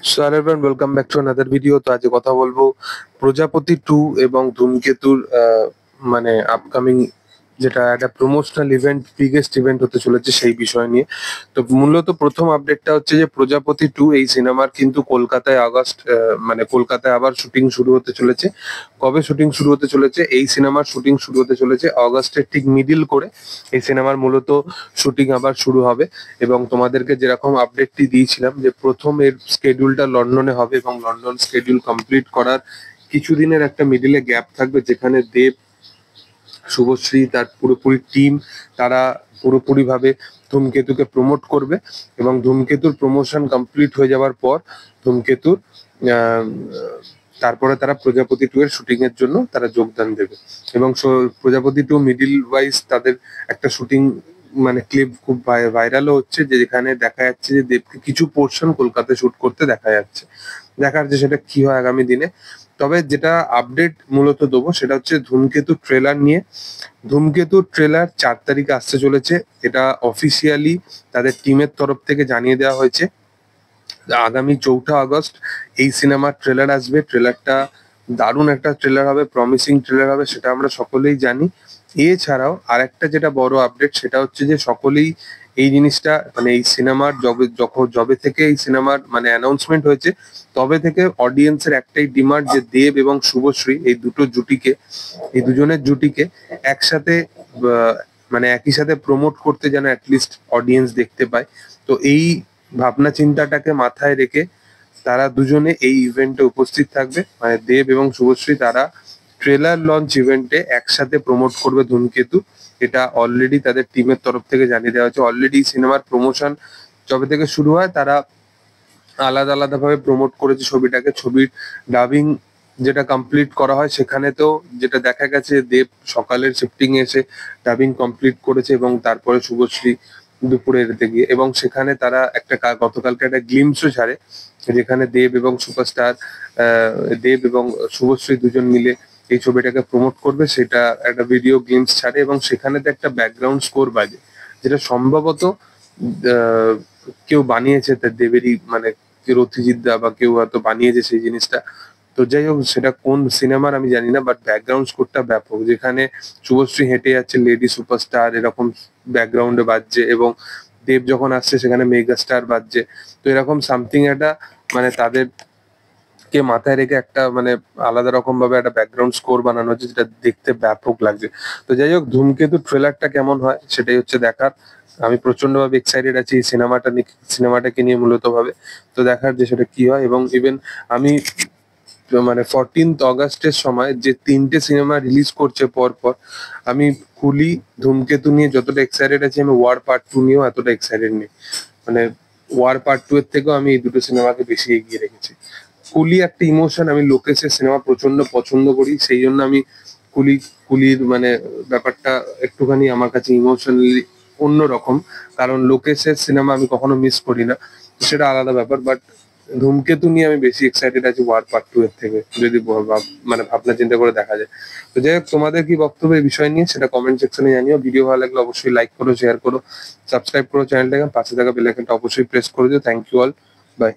So hello everyone, welcome back to another video. তো আজকে কথা বলবো প্রজাপতি 2 এবং ধূমকেতুর মানে আপকামিং যেটা একটা প্রমোশনাল ইভেন্ট, বিগেস্ট ইভেন্ট হতে চলেছে সেই বিষয় নিয়ে। তো মূলত প্রথম আপডেটটা হচ্ছে যে প্রজাপতি 2 এই সিনেমার কিন্তু কলকাতায় মানে কলকাতায় আবার শুটিং শুরু হতে চলেছে। কবে শুটিং শুরু হতে চলেছে? এই সিনেমার শুটিং শুরু হতে চলেছে অগাস্টের ঠিক মিডিল করে। এই সিনেমার মূলত শুটিং আবার শুরু হবে এবং তোমাদেরকে যেরকম আপডেটটি দিয়েছিলাম যে প্রথম এর স্কেডিউলটা লন্ডনে হবে এবং লন্ডন স্কেডিউল কমপ্লিট করার কিছুদিনের একটা মিডিলে গ্যাপ থাকবে, যেখানে দেব, শুভশ্রী তার পুরোপুরি টিম তারা পুরোপুরি ভাবে ধূমকেতুকে প্রমোট করবে এবং ধূমকেতুর প্রমোশন কমপ্লিট হয়ে যাওয়ার পর ধূমকেতুর আহ, তারপরে তারা প্রজাপতি 2 এর শুটিং এর জন্য তারা যোগদান দেবে এবং প্রজাপতি 2 মিডিল ওয়াইজ তাদের একটা শুটিং মানে ক্লিপ খুব ভাইরালও হচ্ছে, যে যেখানে দেখা যাচ্ছে যে দেবকে কিছু পোর্শন কলকাতায় শুট করতে দেখা যাচ্ছে। দেখার যে সেটা কি হয় আগামী দিনে। তবে যেটা আপডেট মূলত দেবো সেটা হচ্ছে ধূমকেতু ট্রেলার নিয়ে। ধূমকেতুর ট্রেলার 4 তারিখে আসতে চলেছে। এটা অফিসিয়ালি তাদের টিমের তরফ থেকে জানিয়ে দেওয়া হয়েছে। আগামী 4 আগস্ট এই সিনেমার ট্রেলার আসবে। ট্রেলারটা দারুণ একটা ট্রেলার হবে, প্রমিসিং ট্রেলার হবে, সেটা আমরা সকলেই জানি। এছাড়াও আরেকটা যেটা বড় আপডেট সেটা হচ্ছে যে সকলেই এই জিনিসটা মানে এই সিনেমার যবে থেকে এই সিনেমার মানে অ্যানাউন্সমেন্ট হয়েছে তবে থেকে অডিয়েন্সের একটাই ডিমান্ড যে দেব এবং শুভশ্রী এই দুজনের জুটিকে একসাথে মানে একই সাথে প্রমোট করতে যেন অ্যাটলিস্ট অডিয়েন্স দেখতে পায়। তো এই ভাবনা চিন্তাটাকে মাথায় রেখে তারা দুজনে এই ইভেন্টে উপস্থিত থাকবে, মানে দেব এবং শুভশ্রী তারা ট্রেলার লঞ্চ ইভেন্টে একসাথে প্রমোট করবে ধূমকেতু। এটা অলরেডি তাদের টিমের তরফ থেকে জানিয়ে দেওয়া হয়েছে। অলরেডি সিনেমার প্রমোশন যবে থেকে শুরু হয় তারা আলাদা আলাদা ভাবে প্রমোট করেছে ছবিটাকে। ছবির ডাবিং যেটা কমপ্লিট করা হয় সেখানে তো যেটা দেখা গেছে দেব সকালের শিফটিং এসে ডাবিং কমপ্লিট করেছে এবং তারপরে শুভশ্রী দুপুরের দিকে গিয়ে, এবং সেখানে তারা একটা গতকালকে একটা গ্লিমসও ছাড়ে যেখানে দেব এবং শুভশ্রী দুজন মিলে এই ছবিটাকে প্রমোট করবে, সেটা একটা ভিডিও গ্লিমস ছাড়ে এবং সেখানে তো একটা ব্যাকগ্রাউন্ড স্কোর বাজে, যেটা সম্ভবত আহ, কেউ বানিয়েছে তার দেবেরই মানে রথিজিৎ দা বা কেউ হয়তো বানিয়েছে সেই জিনিসটা। তো যাই হোক, সেটা কোন সিনেমার আমি জানি না, বাট ব্যাকগ্রাউন্ড স্কোরটা ব্যাপক, যেখানে শুভশ্রী হেঁটে যাচ্ছে লেডি সুপারস্টার এরকম ব্যাকগ্রাউন্ডে বাজছে এবং দেব যখন আসছে সেখানে মেগা স্টার বাজছে। তো এরকম সামথিং একটা মানে তাদের কে মাথায় রেখে একটা মানে আলাদা রকম ভাবে একটা ব্যাকগ্রাউন্ড স্কোর বানানো হচ্ছে, যেটা দেখতে ব্যাপক লাগছে। তো যাই হোক, ধূমকেতু ট্রেলারটা কেমন হয় সেটাই হচ্ছে দেখার। আমি প্রচন্ড ভাবে এক্সাইটেড আছি এই সিনেমাটাকে নিয়ে মূলত ভাবে। তো দেখার যে সেটা কি হয়। এবং ইভেন আমি মানে 14 আগস্টের সময় যে 3টে সিনেমা রিলিজ করছে পর পর, আমি কুলি, ধূমকেতু নিয়ে যতটা এক্সাইটেড আছি আমি ওয়ার পার্ট 2 নিয়েও এতটা এক্সাইটেড নেই। মানে ওয়ার পার্ট 2 এর থেকেও আমি এই দুটো সিনেমাকে বেশি এগিয়ে রেখেছি। কুলি একটা ইমোশন, আমি লোকেশের সিনেমা প্রচন্ড পছন্দ করি, সেই জন্য আমি কুলি কুলির মানে ব্যাপারটা একটুখানি আমার কাছে ইমোশনালি অন্যরকম। কারণ লোকেশের সিনেমা আমি কখনো মিস করি না, তো সেটা আলাদা ব্যাপার। বাট ধূমকেতু নিয়ে আমি বেশি এক্সাইটেড আছি ওয়ার পার্ট 2 এর থেকে, যদি মানে ভাবনা চিন্তা করে দেখা যায়। তো যাই হোক, তোমাদের কি বক্তব্য এই বিষয় নিয়ে সেটা কমেন্ট সেকশনে জানিও। ভিডিও ভালো লাগলে অবশ্যই লাইক করো, শেয়ার করো, সাবস্ক্রাইব করো চ্যানেলটাকে, পাশে থাকা বেল আইকনটা অবশ্যই প্রেস করে দিও। Thank you all, by.